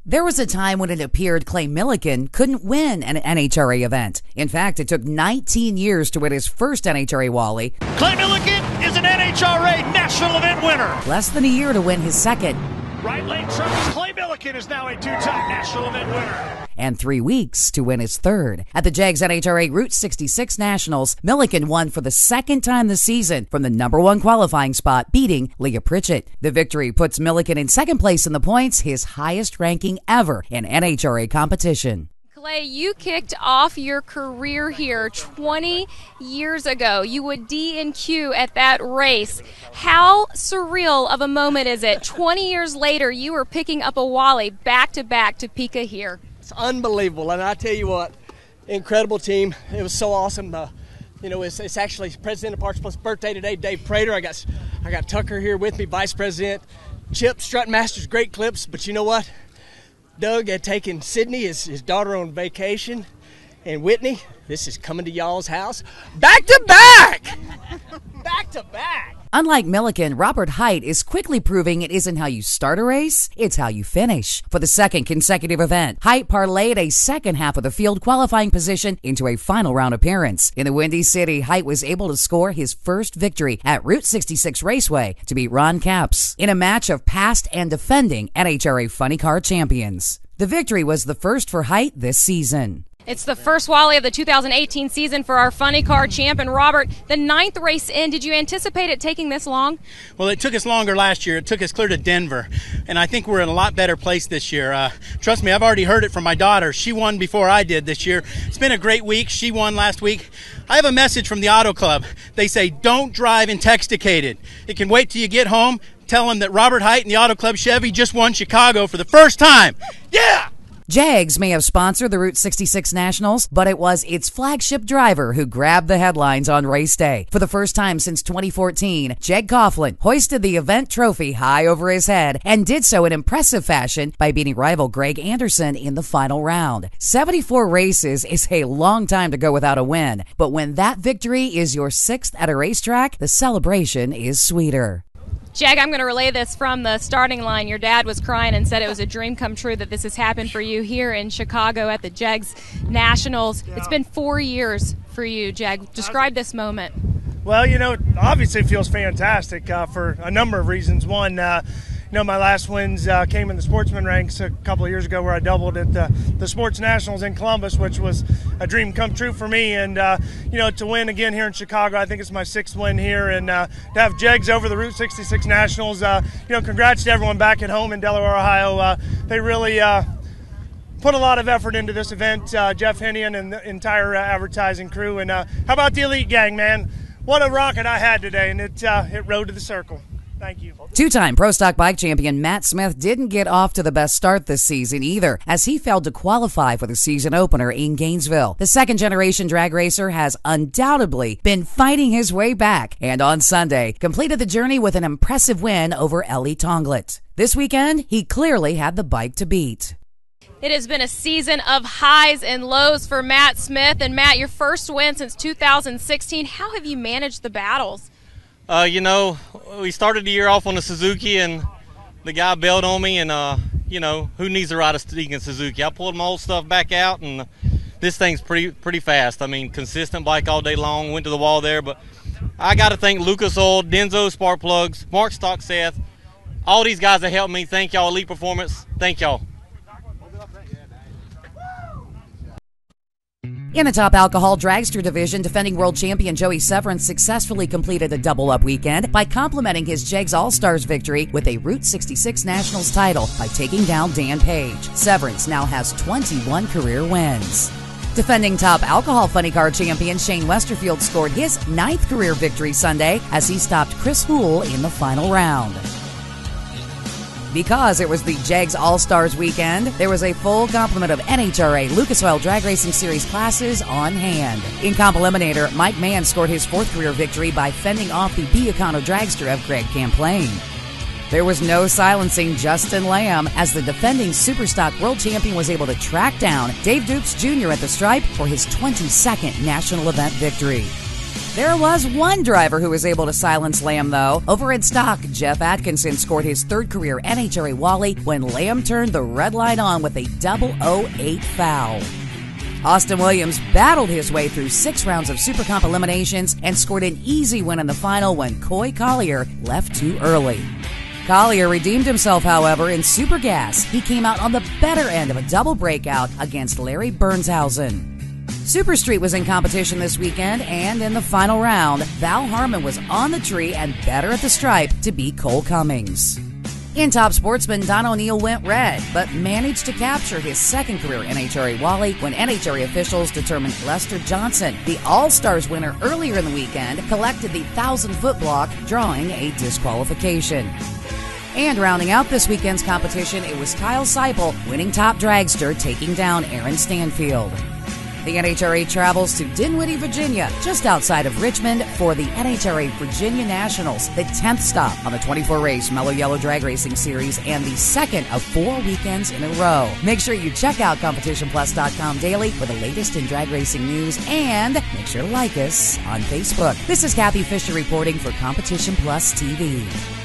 There was a time when it appeared Clay Millican couldn't win an NHRA event. In fact, it took 19 years to win his first NHRA Wally. Clay Millican is an NHRA National event winner. Less than a year to win his second. Right lane trucking, Clay Millican is now a two-time National event winner. And 3 weeks to win his third. At the JEGS NHRA Route 66 Nationals, Millican won for the second time this season from the #1 qualifying spot, beating Leah Pritchett. The victory puts Millican in second place in the points, his highest ranking ever in NHRA competition. Clay, you kicked off your career here 20 years ago. You would D&Q at that race. How surreal of a moment is it? 20 years later, you were picking up a Wally back-to-back to Topeka here. It's unbelievable, and I tell you what, incredible team. It was so awesome. It's actually President of Parks Plus birthday today, Dave Prater. I got Tucker here with me, Vice President. Chip, Strut Masters, great clips, but you know what? Doug had taken Sydney, his daughter, on vacation, and Whitney, this is coming to y'all's house back to back! Back to back! Unlike Millican, Robert Hight is quickly proving it isn't how you start a race, it's how you finish. For the second consecutive event, Hight parlayed a second half of the field qualifying position into a final round appearance. In the Windy City, Hight was able to score his first victory at Route 66 Raceway to beat Ron Capps in a match of past and defending NHRA Funny Car champions. The victory was the first for Hight this season. It's the first Wally of the 2018 season for our Funny Car champ. And Robert, the 9th race in, did you anticipate it taking this long? Well, it took us longer last year. It took us clear to Denver. And I think we're in a lot better place this year. Trust me, I've already heard it from my daughter. She won before I did this year. It's been a great week. She won last week. I have a message from the Auto Club. They say, don't drive intoxicated. It can wait till you get home. Tell them that Robert Hight and the Auto Club Chevy just won Chicago for the first time. Yeah! JEGS may have sponsored the Route 66 Nationals, but it was its flagship driver who grabbed the headlines on race day. For the first time since 2014, Jeg Coughlin hoisted the event trophy high over his head and did so in impressive fashion by beating rival Greg Anderson in the final round. 74 races is a long time to go without a win, but when that victory is your 6th at a racetrack, the celebration is sweeter. Jag, I'm going to relay this from the starting line. Your dad was crying and said it was a dream come true that this has happened for you here in Chicago at the JEGS Nationals. Yeah. It's been 4 years for you, Jag. Describe this moment. Well, obviously it feels fantastic for a number of reasons. One, my last wins came in the sportsman ranks a couple of years ago where I doubled at the Sports Nationals in Columbus, which was a dream come true for me. And, to win again here in Chicago, I think it's my 6th win here. And to have JEGS over the Route 66 Nationals, congrats to everyone back at home in Delaware, Ohio. They really put a lot of effort into this event, Jeff Hennian and the entire advertising crew. And how about the Elite Gang, man? What a rocket I had today, and it rode to the circle. Thank you. Two-time Pro Stock Bike champion Matt Smith didn't get off to the best start this season either, as he failed to qualify for the season opener in Gainesville. The second-generation drag racer has undoubtedly been fighting his way back, and on Sunday, completed the journey with an impressive win over Ellie Tonglet. This weekend, he clearly had the bike to beat. It has been a season of highs and lows for Matt Smith. And Matt, your first win since 2016. How have you managed the battles? We started the year off on the Suzuki, and the guy bailed on me, and, who needs to ride a stinking Suzuki? I pulled my old stuff back out, and this thing's pretty fast. I mean, consistent bike all day long, went to the wall there, but I got to thank Lucas Oil, Denzo Spark Plugs, Mark Stock Seth, all these guys that helped me. Thank y'all, Elite Performance. Thank y'all. In the top alcohol dragster division, defending world champion Joey Severance successfully completed a double-up weekend by complementing his JEGS All-Stars victory with a Route 66 Nationals title by taking down Dan Page. Severance now has 21 career wins. Defending top alcohol funny car champion Shane Westerfield scored his 9th career victory Sunday as he stopped Chris Houle in the final round. Because it was the JEGS All-Stars weekend, there was a full complement of NHRA Lucas Oil Drag Racing Series classes on hand. In Comp Eliminator, Mike Mann scored his 4th career victory by fending off the Biacano dragster of Greg Camplain. There was no silencing Justin Lamb as the defending Superstock World Champion was able to track down Dave Dukes Jr. at the stripe for his 22nd national event victory. There was one driver who was able to silence Lamb, though. Over in stock, Jeff Atkinson scored his third career NHRA Wally when Lamb turned the red light on with a 008 foul. Austin Williams battled his way through 6 rounds of Super Comp eliminations and scored an easy win in the final when Coy Collier left too early. Collier redeemed himself, however, in Super Gas. He came out on the better end of a double breakout against Larry Bernshausen. Super Street was in competition this weekend, and in the final round, Val Harmon was on the tree and better at the stripe to beat Cole Cummings. In Top Sportsman, Don O'Neill went red, but managed to capture his second career NHRA Wally when NHRA officials determined Lester Johnson, the All-Stars winner earlier in the weekend, collected the 1,000-foot block, drawing a disqualification. And rounding out this weekend's competition, it was Kyle Seipel winning Top Dragster, taking down Aaron Stanfield. The NHRA travels to Dinwiddie, Virginia, just outside of Richmond, for the NHRA Virginia Nationals, the 10th stop on the 24-race Mello Yello Drag Racing Series and the second of 4 weekends in a row. Make sure you check out CompetitionPlus.com daily for the latest in drag racing news, and make sure to like us on Facebook. This is Kathy Fisher reporting for Competition Plus TV.